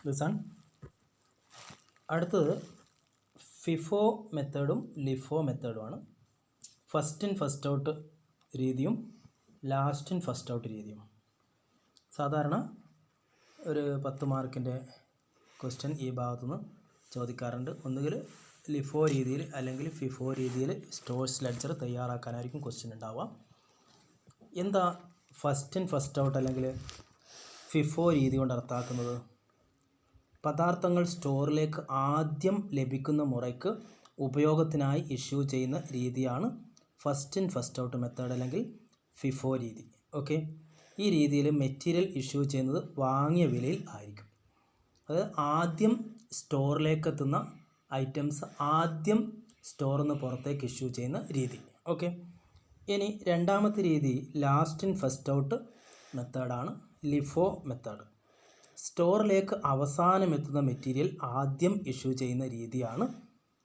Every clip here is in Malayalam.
ലിസൺ. അടുത്തത് ഫിഫോ മെത്തേഡും ലിഫോ മെത്തേഡുമാണ്. ഫസ്റ്റ് ഇൻ ഫസ്റ്റ് ഔട്ട് രീതിയും ലാസ്റ്റ് ഇൻ ഫസ്റ്റ് ഔട്ട് രീതിയും. സാധാരണ ഒരു 10 മാർക്കിൻ്റെ ക്വസ്റ്റ്യൻ ഈ ഭാഗത്തുനിന്ന് ചോദിക്കാറുണ്ട്. ഒന്നുകിൽ ലിഫോ രീതിയിൽ അല്ലെങ്കിൽ ഫിഫോ രീതിയിൽ സ്റ്റോഴ്സ് ലെഡ്ജർ തയ്യാറാക്കാനായിരിക്കും ക്വസ്റ്റ്യൻ ഉണ്ടാവുക. എന്താ ഫസ്റ്റ് ഇൻ ഫസ്റ്റ് ഔട്ട് അല്ലെങ്കിൽ ഫിഫോ രീതി കൊണ്ട് അർത്ഥമാക്കുന്നത്? പദാർത്ഥങ്ങൾ സ്റ്റോറിലേക്ക് ആദ്യം ലഭിക്കുന്ന മുറയ്ക്ക് ഉപയോഗത്തിനായി ഇഷ്യൂ ചെയ്യുന്ന രീതിയാണ് first in first out method അല്ലെങ്കിൽ ഫിഫോ രീതി. ഓക്കെ, ഈ രീതിയിൽ മെറ്റീരിയൽ ഇഷ്യൂ ചെയ്യുന്നത് വാങ്ങിയ വിലയിൽ ആയിരിക്കും. അത് ആദ്യം സ്റ്റോറിലേക്ക് എത്തുന്ന ഐറ്റംസ് ആദ്യം സ്റ്റോറിൽ നിന്ന് പുറത്തേക്ക് ഇഷ്യൂ ചെയ്യുന്ന രീതി. ഓക്കെ, ഇനി രണ്ടാമത്തെ രീതി ലാസ്റ്റ് ഇൻ ഫസ്റ്റ് ഔട്ട് മെത്തേഡാണ്, ലിഫോ മെത്തേഡ്. സ്റ്റോറിലേക്ക് അവസാനം എത്തുന്ന മെറ്റീരിയൽ ആദ്യം ഇഷ്യൂ ചെയ്യുന്ന രീതിയാണ്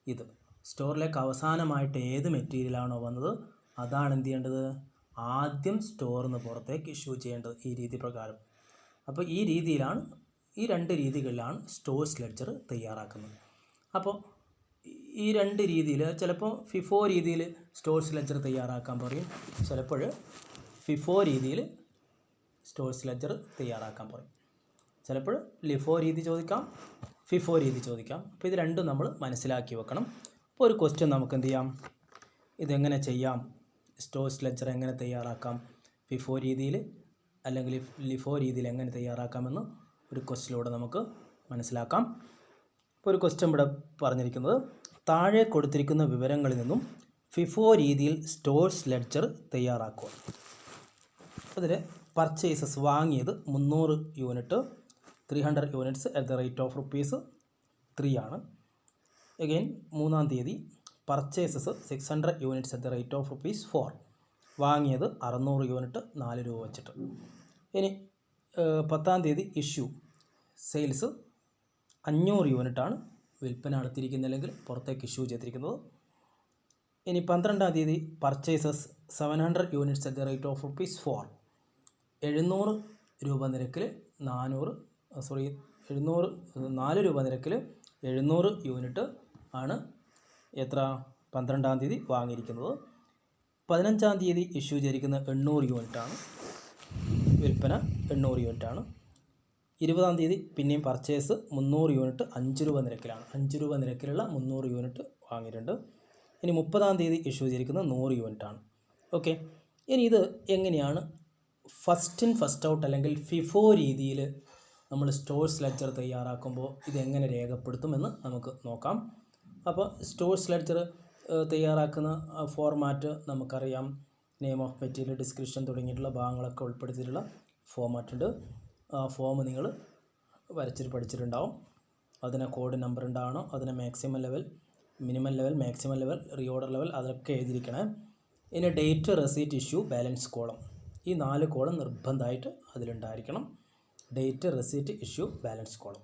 ഇത്. സ്റ്റോറിലേക്ക് അവസാനമായിട്ട് ഏത് മെറ്റീരിയലാണോ വന്നത് അതാണ് എന്ത് ചെയ്യേണ്ടത്? ആദ്യം സ്റ്റോറിൽ നിന്ന് പുറത്തേക്ക് ഇഷ്യൂ ചെയ്യേണ്ടത് ഈ രീതി പ്രകാരം. അപ്പോൾ ഈ രണ്ട് രീതികളിലാണ് സ്റ്റോഴ്സ് ലെഡ്ജർ തയ്യാറാക്കുന്നത്. അപ്പോൾ ഈ രണ്ട് രീതിയിൽ ചിലപ്പോൾ ഫിഫോ രീതിയിൽ സ്റ്റോഴ്സ് ലെഡ്ജർ തയ്യാറാക്കാൻ പറയും, ചിലപ്പോൾ ഫിഫോ രീതിയിൽ സ്റ്റോഴ്സ് ലെഡ്ജർ തയ്യാറാക്കാൻ പറയും. ചിലപ്പോൾ ലിഫോ രീതി ചോദിക്കാം, ഫിഫോ രീതി ചോദിക്കാം. അപ്പോൾ ഇത് രണ്ടും നമ്മൾ മനസ്സിലാക്കി വെക്കണം. അപ്പോൾ ഒരു ക്വസ്റ്റ്യൻ നമുക്ക് എന്ത് ചെയ്യാം, ഇതെങ്ങനെ ചെയ്യാം, സ്റ്റോഴ്സ് ലെഡ്ജർ എങ്ങനെ തയ്യാറാക്കാം, ഫിഫോ രീതിയിൽ അല്ലെങ്കിൽ ലിഫോ രീതിയിൽ എങ്ങനെ തയ്യാറാക്കാമെന്ന് ഒരു ക്വസ്റ്റ്യനിലൂടെ നമുക്ക് മനസ്സിലാക്കാം. ഇപ്പോൾ ഒരു ക്വസ്റ്റ്യൻ ഇവിടെ പറഞ്ഞിരിക്കുന്നത്, താഴെ കൊടുത്തിരിക്കുന്ന വിവരങ്ങളിൽ നിന്നും ഫിഫോ രീതിയിൽ സ്റ്റോഴ്സ് ലെഡ്ജർ തയ്യാറാക്കുക. അതിൽ പർച്ചേസസ് വാങ്ങിയത് 300 unit, 300 units at the rate of ₹3 ആണ്. അഗെയിൻ 3-ാം തീയതി purchases 600 units at the rate of ₹4, വാങ്ങിയത് 600 യൂണിറ്റ് 4 രൂപ വെച്ചിട്ട്. ഇനി 10-ാം തീയതി ഇഷ്യൂ സെയിൽസ് 500 യൂണിറ്റാണ് വിൽപ്പന നടത്തിയിരിക്കുന്നത്, പുറത്തേക്ക് ഇഷ്യൂ ചെയ്തിരിക്കുന്നത്. ഇനി 12-ാം തീയതി purchases 700 units at the rate of ₹4, 700 രൂപ നിരക്കിൽ 4 രൂപ നിരക്കിൽ 700 യൂണിറ്റ് ആണ് എത്ര 12-ാം തീയതി വാങ്ങിയിരിക്കുന്നത്. 15-ാം തീയതി ഇഷ്യൂ ചെയ്തിരിക്കുന്ന 800 യൂണിറ്റാണ്, വിൽപ്പന 800 യൂണിറ്റാണ്. 20-ാം തീയതി പിന്നെയും പർച്ചേസ് 300 യൂണിറ്റ് 5 രൂപ നിരക്കിലാണ്, 5 രൂപ നിരക്കിലുള്ള 300 യൂണിറ്റ് വാങ്ങിയിട്ടുണ്ട്. ഇനി 30-ാം തീയതി ഇഷ്യൂ ചെയ്തിരിക്കുന്നത് 100 യൂണിറ്റാണ്. ഓക്കെ, ഇനി ഇത് എങ്ങനെയാണ് ഫസ്റ്റ് ഇൻ ഫസ്റ്റ് ഔട്ട് അല്ലെങ്കിൽ ഫിഫോ രീതിയിൽ നമ്മൾ സ്റ്റോഴ്സ് ലെഡ്ജർ തയ്യാറാക്കുമ്പോൾ ഇതെങ്ങനെ രേഖപ്പെടുത്തുമെന്ന് നമുക്ക് നോക്കാം. അപ്പോൾ സ്റ്റോഴ്സ് ലെഡ്ജർ തയ്യാറാക്കുന്ന ഫോർമാറ്റ് നമുക്കറിയാം. നെയിം ഓഫ് മെറ്റീരിയൽ, ഡിസ്ക്രിപ്ഷൻ തുടങ്ങിയിട്ടുള്ള ഭാഗങ്ങളൊക്കെ ഉൾപ്പെടുത്തിയിട്ടുള്ള ഫോർമാറ്റ് ഉണ്ട്. ആ ഫോം നിങ്ങൾ വരച്ചിട്ട് പഠിച്ചിട്ടുണ്ടാവും. അതിന് കോഡ് നമ്പർ ഉണ്ടാവണം, അതിന് maximum level, minimum level, maximum level, reorder level അതൊക്കെ എഴുതിയിരിക്കണേ. ഇനി date, receipt, issue, balance column, ഈ 4 കോളം നിർബന്ധമായിട്ട് അതിലുണ്ടായിരിക്കണം. Date, receipt, issue, balance column.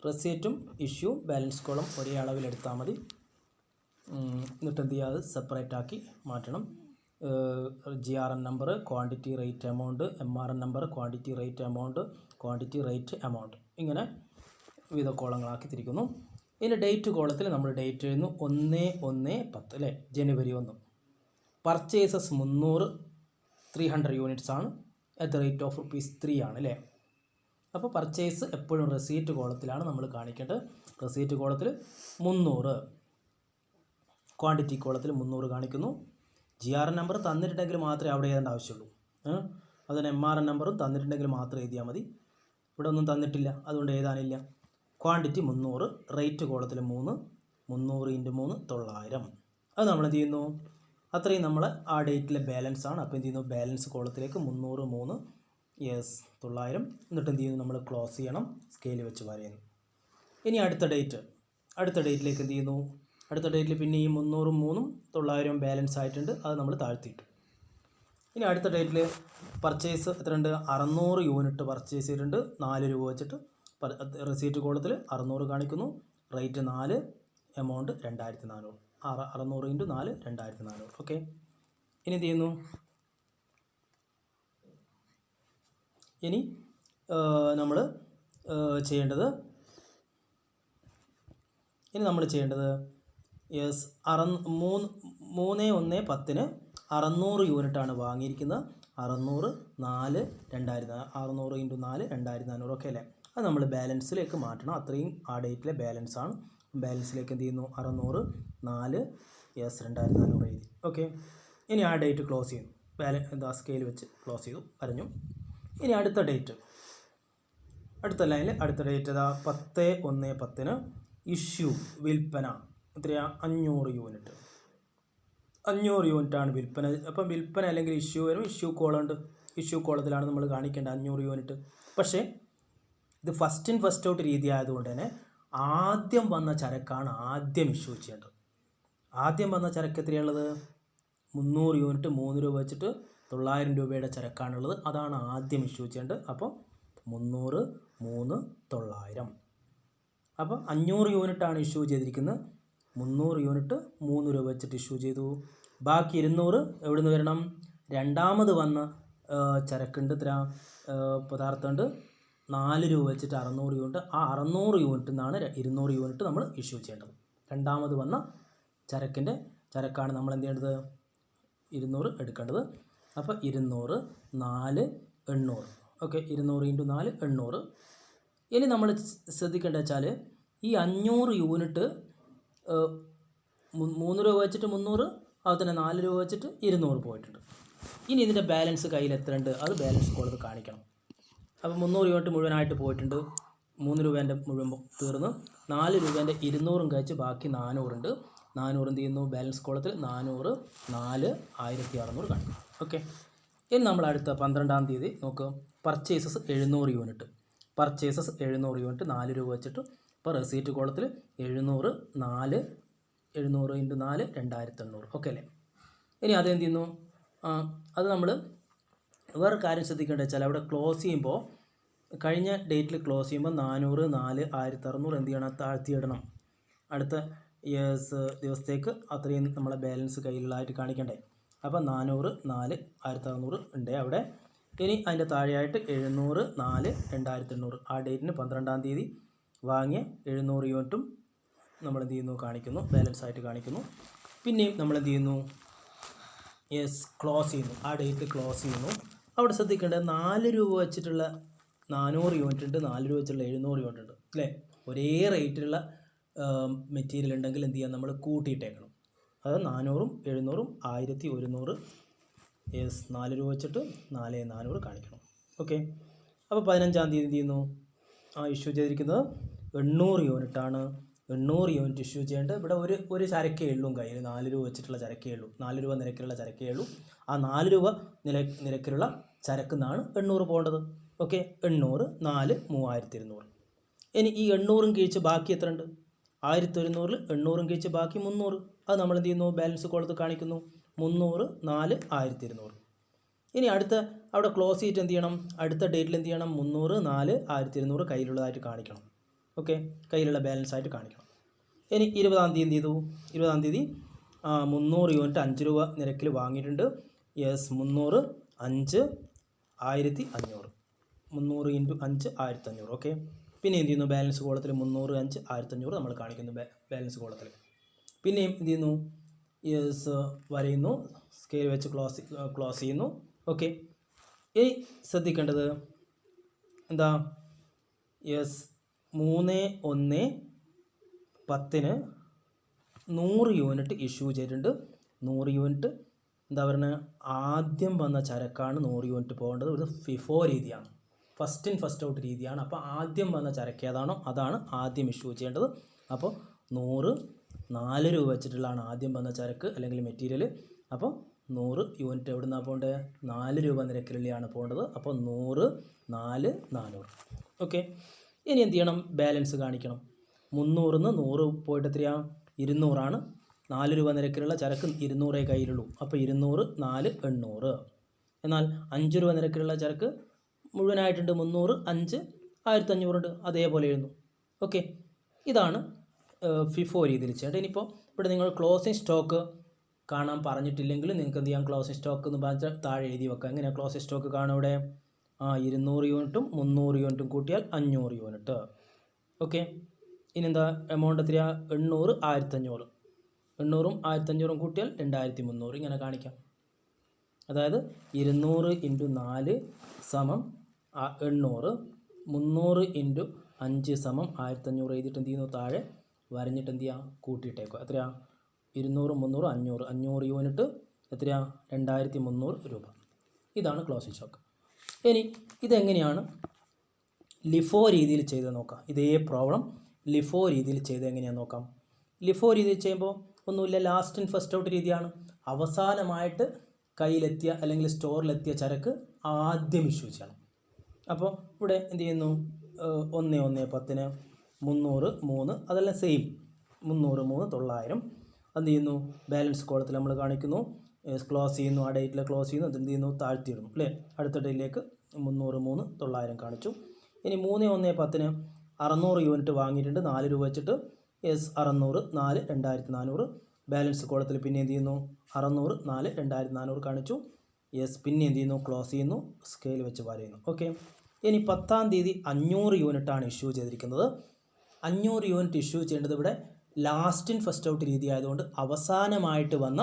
റെസീറ്റും ഇഷ്യൂ ബാലൻസ് കോളം ഒരേ അളവിലെടുത്താൽ മതി. എന്നിട്ട് എന്ത് ചെയ്യുക, അത് സെപ്പറേറ്റ് ആക്കി മാറ്റണം. GRN number, quantity, rate, amount, MRN number, quantity, rate, amount, quantity, rate, amount, ഇങ്ങനെ വിവിധ കോളങ്ങളാക്കി തിരിക്കുന്നു. ഇനി ഡേറ്റ് കോളത്തിൽ നമ്മൾ ഡേറ്റ് എഴുതുന്നു 1/1/10 അല്ലേ, ജനുവരി 1. പർച്ചേസസ് 300 യൂണിറ്റ്സ് ആണ്, അറ്റ് ദ റേറ്റ് ഓഫ് ₹3 ആണ് അല്ലേ. അപ്പോൾ പർച്ചേസ് എപ്പോഴും റെസീറ്റ് കോളത്തിലാണ് നമ്മൾ കാണിക്കേണ്ടത്. റെസീറ്റ് കോളത്തിൽ 300, ക്വാണ്ടിറ്റി കോളത്തിൽ 300 കാണിക്കുന്നു. GRN നമ്പർ തന്നിട്ടുണ്ടെങ്കിൽ മാത്രമേ അവിടെ എഴുതേണ്ട ആവശ്യമുള്ളൂ. അതിന് MRN നമ്പറും തന്നിട്ടുണ്ടെങ്കിൽ മാത്രം എഴുതിയാൽ മതി. ഇവിടെ ഒന്നും തന്നിട്ടില്ല, അതുകൊണ്ട് എഴുതാനില്ല. ക്വാണ്ടിറ്റി 300, റേറ്റ് കോളത്തിൽ 3, 300 × 3 900. അത് നമ്മൾ എന്ത് ചെയ്യുന്നു, അത്രയും നമ്മൾ ആ ഡേറ്റിലെ ബാലൻസ് ആണ്. അപ്പോൾ എന്ത് ചെയ്യുന്നു, ബാലൻസ് കോളത്തിലേക്ക് 300, 3 900. എന്നിട്ട് എന്ത് ചെയ്യുന്നു, നമ്മൾ ക്ലോസ് ചെയ്യണം, സ്കെയിൽ വെച്ച് വരയുന്നു. ഇനി അടുത്ത ഡേറ്റിലേക്ക് എന്ത് ചെയ്യുന്നു, അടുത്ത ഡേറ്റിൽ പിന്നെ ഈ 300, 3, 900 ബാലൻസ് ആയിട്ടുണ്ട്, അത് നമ്മൾ താഴ്ത്തിയിട്ടു. ഇനി അടുത്ത ഡേറ്റിൽ പർച്ചേസ് എത്രയുണ്ട്, 600 യൂണിറ്റ് പർച്ചേസ് ചെയ്തിട്ടുണ്ട് 4 രൂപ വെച്ചിട്ട്. റെസീറ്റ് കോളത്തിൽ 600 കാണിക്കുന്നു, റേറ്റ് 4, എമൗണ്ട് 2400, 600 × 4 2400. ഓക്കെ, ഇനി എന്ത് ചെയ്യുന്നു, ഇനി നമ്മൾ ചെയ്യേണ്ടത് ഇനി നമ്മൾ ചെയ്യേണ്ടത് യെസ് 3/1/10 600 യൂണിറ്റാണ് വാങ്ങിയിരിക്കുന്നത്. 600 4 2000 600 × 4 2400 ഓക്കെ അല്ലേ. അത് നമ്മൾ ബാലൻസിലേക്ക് മാറ്റണം. അത്രയും ആ ഡേറ്റിലെ ബാലൻസ് ആണ്. ബാലൻസിലേക്ക് എന്ത് ചെയ്യുന്നു 600 4 യെസ് 2400 എഴുതി. ഓക്കെ, ഇനി ആ ഡേറ്റ് ക്ലോസ് ചെയ്യുന്നു. എന്താ സ്കെയിൽ വെച്ച് ക്ലോസ് ചെയ്തു വരഞ്ഞു. ഇനി അടുത്ത ഡേറ്റ്, അടുത്ത ലൈനിൽ അടുത്ത ഡേറ്റ് ഏതാ 10/1/10 ഇഷ്യൂ വിൽപ്പന എത്രയാ 500 യൂണിറ്റ്. 500 യൂണിറ്റാണ് വിൽപ്പന. അപ്പം വിൽപ്പന അല്ലെങ്കിൽ ഇഷ്യൂ വരും. ഇഷ്യൂ കോളുണ്ട്. ഇഷ്യൂ കോളത്തിലാണ് നമ്മൾ കാണിക്കേണ്ടത് 500 യൂണിറ്റ്. പക്ഷേ ഇത് ഫസ്റ്റ് ഇൻ ഫസ്റ്റ് ഔട്ട് രീതി ആയതുകൊണ്ട് തന്നെ ആദ്യം വന്ന ചരക്കാണ് ആദ്യം ഇഷ്യൂ ചെയ്യേണ്ടത്. ആദ്യം വന്ന ചരക്ക് എത്രയുള്ളത് 300 യൂണിറ്റ് 3 രൂപ വെച്ചിട്ട് 900 രൂപയുടെ ചരക്കാണുള്ളത്. അതാണ് ആദ്യം ഇഷ്യൂ ചെയ്യേണ്ടത്. അപ്പോൾ 300 3 900. അപ്പോൾ 500 യൂണിറ്റാണ് ഇഷ്യൂ ചെയ്തിരിക്കുന്നത്. 300 യൂണിറ്റ് 3 രൂപ വെച്ചിട്ട് ഇഷ്യൂ ചെയ്തു. ബാക്കി 200 എവിടെ നിന്ന് വരണം? രണ്ടാമത് വന്ന ചരക്കുണ്ട്, ഇത്ര പദാർത്ഥമുണ്ട് 4 രൂപ വെച്ചിട്ട് 600 യൂണിറ്റ്. ആ 600 യൂണിറ്റിൽ നിന്നാണ് 200 യൂണിറ്റ് നമ്മൾ ഇഷ്യൂ ചെയ്യേണ്ടത്. രണ്ടാമത് വന്ന ചരക്കാണ് നമ്മൾ എന്ത് ചെയ്യേണ്ടത് 200 എടുക്കേണ്ടത്. അപ്പോൾ 200 4 800 ഓക്കെ, 200 × 4 800. ഇനി നമ്മൾ ശ്രദ്ധിക്കേണ്ടത് വെച്ചാൽ ഈ 500 യൂണിറ്റ് 3 രൂപ വെച്ചിട്ട് 300, അതുപോലെ തന്നെ 4 രൂപ വെച്ചിട്ട് 200 പോയിട്ടുണ്ട്. ഇനി ഇതിൻ്റെ ബാലൻസ് കയ്യിൽ എത്ര ഉണ്ട് അത് ബാലൻസ് കോളത്ത് കാണിക്കണം. അപ്പോൾ 300 യൂണിറ്റ് മുഴുവനായിട്ട് പോയിട്ടുണ്ട്. 3 രൂപേൻ്റെ മുഴുവൻ തീർന്ന് 4 രൂപേൻ്റെ 200 കഴിച്ച് ബാക്കി 400 ഉണ്ട്. 400 എന്ത് ചെയ്യുന്നു ബാലൻസ് കോളത്തിൽ 400 4 1600 കാണിക്കും. ഓക്കെ, ഇനി നമ്മൾ അടുത്ത 12-ാം തീയതി നോക്കുക. Purchases 700 unit. പർച്ചേസസ് 700 യൂണിറ്റ് 4 രൂപ വെച്ചിട്ട്. ഇപ്പോൾ റെസീറ്റ് കോളത്തിൽ 700 4 700 × 4 2800 ഓക്കെ അല്ലേ. ഇനി അതെന്ത് ചെയ്യുന്നു അത് നമ്മൾ വേറെ കാര്യം ശ്രദ്ധിക്കേണ്ടത് വെച്ചാൽ അവിടെ ക്ലോസ് ചെയ്യുമ്പോൾ കഴിഞ്ഞ ഡേറ്റിൽ ക്ലോസ് ചെയ്യുമ്പോൾ 400 4 1600 എന്ത് ചെയ്യണം താഴ്ത്തിയിടണം. അടുത്ത ദിവസത്തേക്ക് അത്രയും നമ്മളെ ബാലൻസ് കയ്യിലുള്ളതായിട്ട് കാണിക്കണ്ടേ. അപ്പോൾ 400 4 1600 ഉണ്ട് അവിടെ. ഇനി അതിൻ്റെ താഴെയായിട്ട് 700 4 2800 ആ ഡേറ്റിന് 12-ാം തീയതി വാങ്ങിയ 700 യൂണിറ്റും നമ്മൾ എന്ത് ചെയ്യുന്നു കാണിക്കുന്നു, ബാലൻസ് ആയിട്ട് കാണിക്കുന്നു. പിന്നെയും നമ്മൾ എന്ത് ചെയ്യുന്നു ക്ലോസ് ചെയ്യുന്നു. ആ ഡേറ്റ് ക്ലോസ് ചെയ്യുന്നു. അവിടെ ശ്രദ്ധിക്കേണ്ടത് 4 രൂപ വെച്ചിട്ടുള്ള 400 യൂണിറ്റ് ഉണ്ട്, 4 രൂപ വെച്ചിട്ടുള്ള 700 യൂണിറ്റ് ഉണ്ട് അല്ലേ. ഒരേ റേറ്റിലുള്ള മെറ്റീരിയൽ ഉണ്ടെങ്കിൽ എന്ത് ചെയ്യാം നമ്മൾ കൂട്ടിയിട്ടേക്കണം. അത് 400 700 1100 4 രൂപ വെച്ചിട്ട് 4400 കാണിക്കണം. ഓക്കെ, അപ്പോൾ 15-ാം തീയതി എന്ത് ചെയ്യുന്നു ഇഷ്യൂ ചെയ്തിരിക്കുന്നത് 800 യൂണിറ്റാണ്. 800 യൂണിറ്റ് ഇഷ്യൂ ചെയ്യേണ്ടത്. ഇവിടെ ഒരു ചരക്കേ ഉള്ളൂ കയ്യിൽ, 4 രൂപ വെച്ചിട്ടുള്ള ചരക്കേ ഉള്ളൂ, 4 രൂപ നിരക്കിലുള്ള ചരക്കേ ഉള്ളൂ. ആ 4 രൂപ നിരക്കിലുള്ള ചരക്ക് നിന്നാണ് 800 പോകേണ്ടത്. ഓക്കെ, 800 4 3200. ഇനി ഈ 800 കഴിച്ച് ബാക്കി എത്ര ഉണ്ട് 1100-ൽ 800 കഴിച്ച് ബാക്കി 300. അത് നമ്മൾ എന്ത് ചെയ്യുന്നു ബാലൻസ് കോളത്ത് കാണിക്കുന്നു 300 4 1200. ഇനി അടുത്ത അവിടെ ക്ലോസ് ചെയ്തിട്ട് എന്ത് ചെയ്യണം, അടുത്ത ഡേറ്റിൽ എന്ത് ചെയ്യണം 300 4 1200 കയ്യിലുള്ളതായിട്ട് കാണിക്കണം. ഓക്കെ, കയ്യിലുള്ള ബാലൻസ് ആയിട്ട് കാണിക്കണം. ഇനി 20-ാം തീയതി എന്ത് ചെയ്തു, 20-ാം തീയതി 300 യൂണിറ്റ് 5 രൂപ നിരക്കിൽ വാങ്ങിയിട്ടുണ്ട്. 300 5 1500 300 × 5 1500 ഓക്കെ. പിന്നെ എന്ത് ചെയ്യുന്നു ബാലൻസ് കോളത്തിൽ 300 5 1500 നമ്മൾ കാണിക്കുന്നു ബാലൻസ് കോളത്തിൽ. പിന്നെയും എന്ത് ചെയ്യുന്നു വരയുന്നു, സ്കെയിൽ വെച്ച് ക്ലോസ് ചെയ്യുന്നു. ഓക്കെ, ഇനി ശ്രദ്ധിക്കേണ്ടത് എന്താ 3/1/10 100 യൂണിറ്റ് ഇഷ്യൂ ചെയ്തിട്ടുണ്ട്. 100 യൂണിറ്റ് എന്താ പറയുക ആദ്യം വന്ന ചരക്കാണ് 100 യൂണിറ്റ് പോകേണ്ടത്. ഒരു ഫിഫോ രീതിയാണ്, ഫസ്റ്റ് ഇൻ ഫസ്റ്റ് ഔട്ട് രീതിയാണ്. അപ്പോൾ ആദ്യം വന്ന ചരക്ക് ഏതാണോ അതാണ് ആദ്യം ഇഷ്യൂ ചെയ്യേണ്ടത്. അപ്പോൾ 100 4 രൂപ വെച്ചിട്ടുള്ളതാണ് ആദ്യം വന്ന ചരക്ക് അല്ലെങ്കിൽ മെറ്റീരിയൽ. അപ്പോൾ 100 യൂണിറ്റ് എവിടെ നിന്നാണ് പോകേണ്ടത് 4 രൂപ നിരക്കിലാണ് പോകേണ്ടത്. അപ്പോൾ 100 4 400 ഓക്കെ. ഇനി എന്ത് ചെയ്യണം ബാലൻസ് കാണിക്കണം. 300-ന്ന് 100 പോയിട്ട് എത്രയാണ് 200 4 രൂപ നിരക്കിലുള്ള ചരക്ക് 200 കയ്യിലുള്ളൂ. അപ്പോൾ 200 4 800. എന്നാൽ 5 രൂപ നിരക്കിലുള്ള ചരക്ക് മുഴുവനായിട്ടുണ്ട് 300 5 1500 ഉണ്ട്, അതേപോലെ എഴുതുന്നു. ഓക്കെ, ഇതാണ് ഫിഫോ രീതിയിൽ ചെയ്യേണ്ടത്. ഇനിയിപ്പോൾ ഇവിടെ നിങ്ങൾ ക്ലോസിങ് സ്റ്റോക്ക് കാണാൻ പറഞ്ഞിട്ടില്ലെങ്കിൽ നിങ്ങൾക്ക് എന്ത് ചെയ്യാം ക്ലോസിങ് സ്റ്റോക്ക് എന്ന് പറഞ്ഞാൽ താഴെ എഴുതി വെക്കാം. എങ്ങനെയാണ് ക്ലോസിങ് സ്റ്റോക്ക് കാണും ഇവിടെ 200 യൂണിറ്റും 300 യൂണിറ്റും കൂട്ടിയാൽ 500 യൂണിറ്റ്. ഓക്കെ, ഇനി എന്താ എമൗണ്ട് എത്രയാ? 800 1500. 800ഉം 1500ഉം കൂട്ടിയാൽ 2300 ഇങ്ങനെ കാണിക്കാം. അതായത് 200 × 4 = 800, 300 × 5 = 1500 എഴുതിയിട്ട് എന്ത് ചെയ്യുന്നു? താഴെ വരഞ്ഞിട്ട് എന്ത് ചെയ്യുക? കൂട്ടിയിട്ടേക്കുക. എത്രയാ? 200 300 500 500 യൂണിറ്റ് എത്രയാ? 2300 രൂപ. ഇതാണ് ക്ലോസിംഗ് സ്റ്റോക്ക്. ഇനി ഇതെങ്ങനെയാണ് ലിഫോ രീതിയിൽ ചെയ്ത് നോക്കാം. ഇതേ പ്രോബ്ലം ലിഫോ രീതിയിൽ ചെയ്ത് എങ്ങനെയാണെന്ന് നോക്കാം. ലിഫോ രീതിയിൽ ചെയ്യുമ്പോൾ ഒന്നുമില്ല, ലാസ്റ്റ് ഇൻ ഫസ്റ്റ് ഔട്ട് രീതിയാണ്. അവസാനമായിട്ട് കയ്യിലെത്തിയ അല്ലെങ്കിൽ സ്റ്റോറിലെത്തിയ ചരക്ക് ആദ്യം ഇഷ്യൂ ചെയ്യണം. അപ്പോൾ ഇവിടെ എന്ത് ചെയ്യുന്നു? 1 1 10 300 3 അതെല്ലാം സെയിം. 300 3 900. എന്ത് ചെയ്യുന്നു? ബാലൻസ് കോളത്തിൽ നമ്മൾ കാണിക്കുന്നു, ക്ലോസ് ചെയ്യുന്നു, ആ ഡേറ്റിൽ ക്ലോസ് ചെയ്യുന്നു, എന്ത് ചെയ്യുന്നു? താഴ്ത്തിയിടുന്നു അല്ലേ? അടുത്ത ഡേറ്റിലേക്ക് 300 3 900 കാണിച്ചു. ഇനി 3 1 10 600 യൂണിറ്റ് വാങ്ങിയിട്ടുണ്ട്, 4 രൂപ വെച്ചിട്ട്. 600 4 2400. ബാലൻസ് കോളത്തിൽ പിന്നെ എന്ത് ചെയ്യുന്നു? 600 4 2400 കാണിച്ചു. പിന്നെ എന്ത് ചെയ്യുന്നു? ക്ലോസ് ചെയ്യുന്നു, സ്കെയിൽ വെച്ച് വരയുന്നു. ഓക്കെ. ഇനി 10-ാം തീയതി 500 യൂണിറ്റാണ് ഇഷ്യൂ ചെയ്തിരിക്കുന്നത്. 500 യൂണിറ്റ് ഇഷ്യൂ ചെയ്യേണ്ടത് ഇവിടെ ലാസ്റ്റ് ഇൻ ഫസ്റ്റ് ഔട്ട് രീതി ആയതുകൊണ്ട് അവസാനമായിട്ട് വന്ന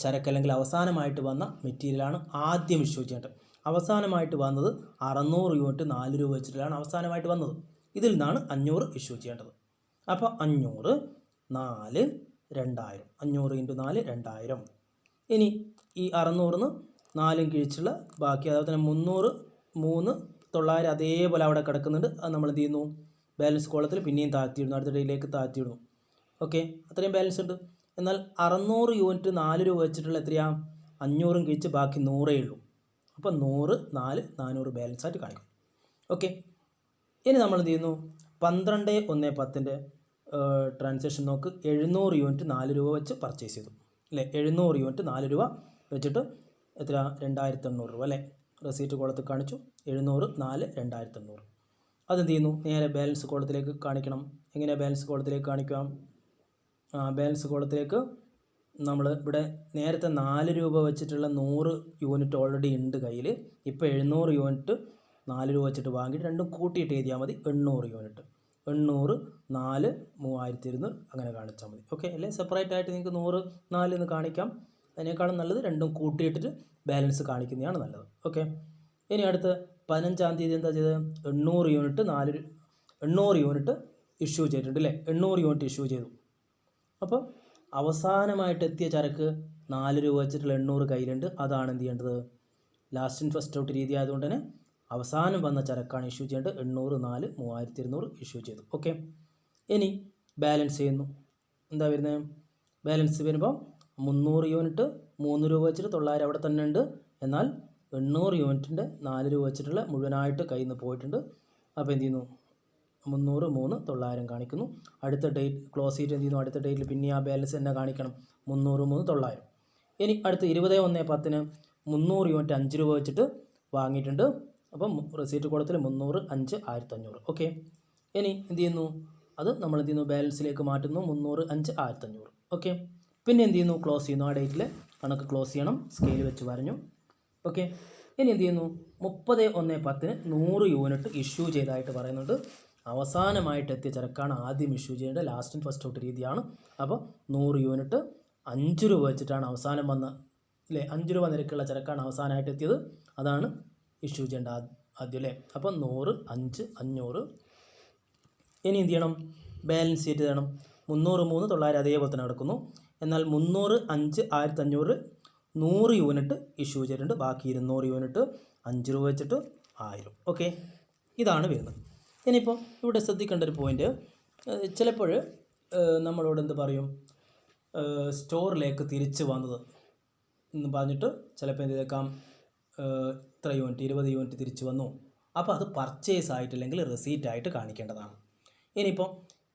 ചരക്ക് അല്ലെങ്കിൽ അവസാനമായിട്ട് വന്ന മെറ്റീരിയലാണ് ആദ്യം ഇഷ്യൂ ചെയ്യേണ്ടത്. അവസാനമായിട്ട് വന്നത് 600 യൂണിറ്റ് 4 രൂപ വെച്ചിട്ടാണ് അവസാനമായിട്ട് വന്നത്. ഇതിൽ നിന്നാണ് 500 ഇഷ്യൂ ചെയ്യേണ്ടത്. അപ്പോൾ 500 4 2000. 500 × 4 2000. ഇനി ഈ 600-ന്ന് 4 കിഴിച്ചുള്ള ബാക്കി, അതുപോലെ തന്നെ 300 3 900 അതേപോലെ അവിടെ കിടക്കുന്നുണ്ട്. അത് നമ്മൾ എന്ത് ചെയ്യുന്നു? ബാലൻസ് കോളത്തിൽ പിന്നെയും താഴ്ത്തിയിടുന്നു, അടുത്ത ഡേയിലേക്ക് താഴ്ത്തിയിടുന്നു. ഓക്കെ, അത്രയും ബാലൻസ് ഉണ്ട്. എന്നാൽ 600 യൂണിറ്റ് 4 രൂപ വെച്ചിട്ടുള്ള എത്രയാ? 500 കഴിച്ച് ബാക്കി 100 ഉള്ളൂ. അപ്പോൾ 100 4 400 ബാലൻസ് ആയിട്ട് കാണിക്കും. ഓക്കെ. ഇനി നമ്മൾ എന്ത് ചെയ്യുന്നു? 12 1 10 ട്രാൻസാക്ഷൻ നോക്ക്. 700 യൂണിറ്റ് 4 രൂപ വെച്ച് പർച്ചേസ് ചെയ്തു അല്ലേ? 700 യൂണിറ്റ് 4 രൂപ വെച്ചിട്ട് എത്ര? 2800 രൂപ അല്ലേ? റെസീറ്റ് കോളത്തിൽ കാണിച്ചു. 700 4 2800. അതെന്ത് ചെയ്യുന്നു? നേരെ ബാലൻസ് കോളത്തിലേക്ക് കാണിക്കണം. എങ്ങനെയാണ് ബാലൻസ് കോളത്തിലേക്ക് കാണിക്കാം? ബാലൻസ് കോളത്തിലേക്ക് നമ്മൾ ഇവിടെ നേരത്തെ 4 രൂപ വെച്ചിട്ടുള്ള 100 യൂണിറ്റ് ഓൾറെഡി ഉണ്ട് കയ്യിൽ. ഇപ്പോൾ 700 യൂണിറ്റ് 4 രൂപ വെച്ചിട്ട് വാങ്ങിയിട്ട് രണ്ടും കൂട്ടിയിട്ട് എഴുതിയാൽ മതി. 800 യൂണിറ്റ് 800 4 3200 അങ്ങനെ കാണിച്ചാൽ മതി. ഓക്കെ അല്ലേ? സെപ്പറേറ്റ് ആയിട്ട് നിങ്ങൾക്ക് 100 4 എന്ന് കാണിക്കാം. അതിനേക്കാളും നല്ലത് രണ്ടും കൂട്ടിയിട്ടിട്ട് ബാലൻസ് കാണിക്കുന്നതാണ് നല്ലത്. ഓക്കെ. ഇനി അടുത്ത് 15-ാം തീയതി എന്താ ചെയ്തത്? 800 യൂണിറ്റ് ഇഷ്യൂ ചെയ്തിട്ടുണ്ട് അല്ലേ? 800 യൂണിറ്റ് ഇഷ്യൂ ചെയ്തു. അപ്പോൾ അവസാനമായിട്ട് എത്തിയ ചരക്ക് 4 രൂപ വെച്ചിട്ടുള്ള 800 കയ്യിലുണ്ട്. അതാണ് എന്ത് ചെയ്യേണ്ടത്? ലാസ്റ്റ് ഇൻ ഫസ്റ്റ് ഔട്ട് രീതി ആയതുകൊണ്ട് തന്നെ അവസാനം വന്ന ചരക്കാണ് ഇഷ്യൂ ചെയ്യേണ്ടത്. 800 4 3200 ഇഷ്യൂ ചെയ്തു. ഓക്കെ. ഇനി ബാലൻസ് ചെയ്യുന്നു. എന്താ വരുന്നത്? ബാലൻസ് വരുമ്പോൾ 300 യൂണിറ്റ് 3 രൂപ വെച്ചിട്ട് 900 അവിടെ തന്നെ ഉണ്ട്. എന്നാൽ 800 യൂണിറ്റിൻ്റെ 4 രൂപ വെച്ചിട്ടുള്ള മുഴുവനായിട്ട് കയ്യിൽ നിന്ന് പോയിട്ടുണ്ട്. അപ്പോൾ എന്ത് ചെയ്യുന്നു? 300 3 900 കാണിക്കുന്നു. അടുത്ത ഡേറ്റ് ക്ലോസ് ചെയ്തിട്ട് എന്ത് ചെയ്യുന്നു? അടുത്ത ഡേറ്റിൽ പിന്നെ ആ ബാലൻസ് തന്നെ കാണിക്കണം. 300 3 900. ഇനി അടുത്ത് 20 1 10 300 യൂണിറ്റ് 5 രൂപ വെച്ചിട്ട് വാങ്ങിയിട്ടുണ്ട്. അപ്പം റെസീറ്റ് കോളത്തിൽ 300 5 1500. ഓക്കെ. ഇനി എന്ത് ചെയ്യുന്നു? അത് നമ്മൾ എന്ത് ചെയ്യുന്നു? ബാലൻസിലേക്ക് മാറ്റുന്നു. 300 5 1500. ഓക്കെ. പിന്നെ എന്ത് ചെയ്യുന്നു? ക്ലോസ് ചെയ്യുന്നു. ആ ഡേറ്റിൽ കണക്ക് ക്ലോസ് ചെയ്യണം. സ്കെയിൽ വെച്ച് വരഞ്ഞു. ഓക്കെ. ഇനി എന്ത് ചെയ്യുന്നു? 30 1 10 100 യൂണിറ്റ് ഇഷ്യൂ ചെയ്തതായിട്ട് പറയുന്നുണ്ട്. അവസാനമായിട്ട് എത്തിയ ചരക്കാണ് ആദ്യം ഇഷ്യൂ ചെയ്യേണ്ടത്. ലാസ്റ്റ് ഇൻ ഫസ്റ്റ് ഔട്ട് രീതിയാണ്. അപ്പോൾ 100 യൂണിറ്റ് 5 രൂപ വെച്ചിട്ടാണ് അവസാനം വന്ന അല്ലേ? 5 രൂപ നിരക്കുള്ള ചരക്കാണ് അവസാനമായിട്ട് എത്തിയത്. അതാണ് ഇഷ്യൂ ചെയ്യേണ്ട ആദ്യം അല്ലേ? അപ്പോൾ 100 5 500. ഇനി എന്ത് ചെയ്യണം? ബാലൻസ് ചെയ്ത് തരണം. 300 3 900 അതേപോലെ തന്നെ നടക്കുന്നു. എന്നാൽ 300 5 1500 100 യൂണിറ്റ് ഇഷ്യൂ ചെയ്തിട്ടുണ്ട്. ബാക്കി 200 യൂണിറ്റ് 5 രൂപ വെച്ചിട്ട് 1000. ഓക്കെ, ഇതാണ് വരുന്നത്. ഇനിയിപ്പോൾ ഇവിടെ ശ്രദ്ധിക്കേണ്ട ഒരു പോയിൻ്റ്, ചിലപ്പോൾ നമ്മളോട് എന്ത് പറയും? സ്റ്റോറിലേക്ക് തിരിച്ച് വന്നത് എന്ന് പറഞ്ഞിട്ട് ചിലപ്പോൾ എന്ത് ചെയ്തേക്കാം? ഇത്ര യൂണിറ്റ് 20 യൂണിറ്റ് തിരിച്ച് വന്നു. അപ്പോൾ അത് പർച്ചേസ് ആയിട്ടില്ലെങ്കിൽ റെസീറ്റ് ആയിട്ട് കാണിക്കേണ്ടതാണ്. ഇനിയിപ്പോൾ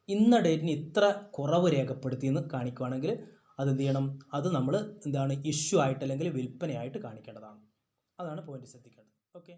ഇന്ന ഡേറ്റിന് ഇത്ര കുറവ് രേഖപ്പെടുത്തിയെന്ന് കാണിക്കുകയാണെങ്കിൽ അത് എന്ത് ചെയ്യണം? അത് നമ്മൾ എന്താണ് ഇഷ്യൂ ആയിട്ട് അല്ലെങ്കിൽ വിൽപ്പനയായിട്ട് കാണിക്കേണ്ടതാണ്. അതാണ് പോയിന്റ് ശ്രദ്ധിക്കേണ്ടത്. ഓക്കെ.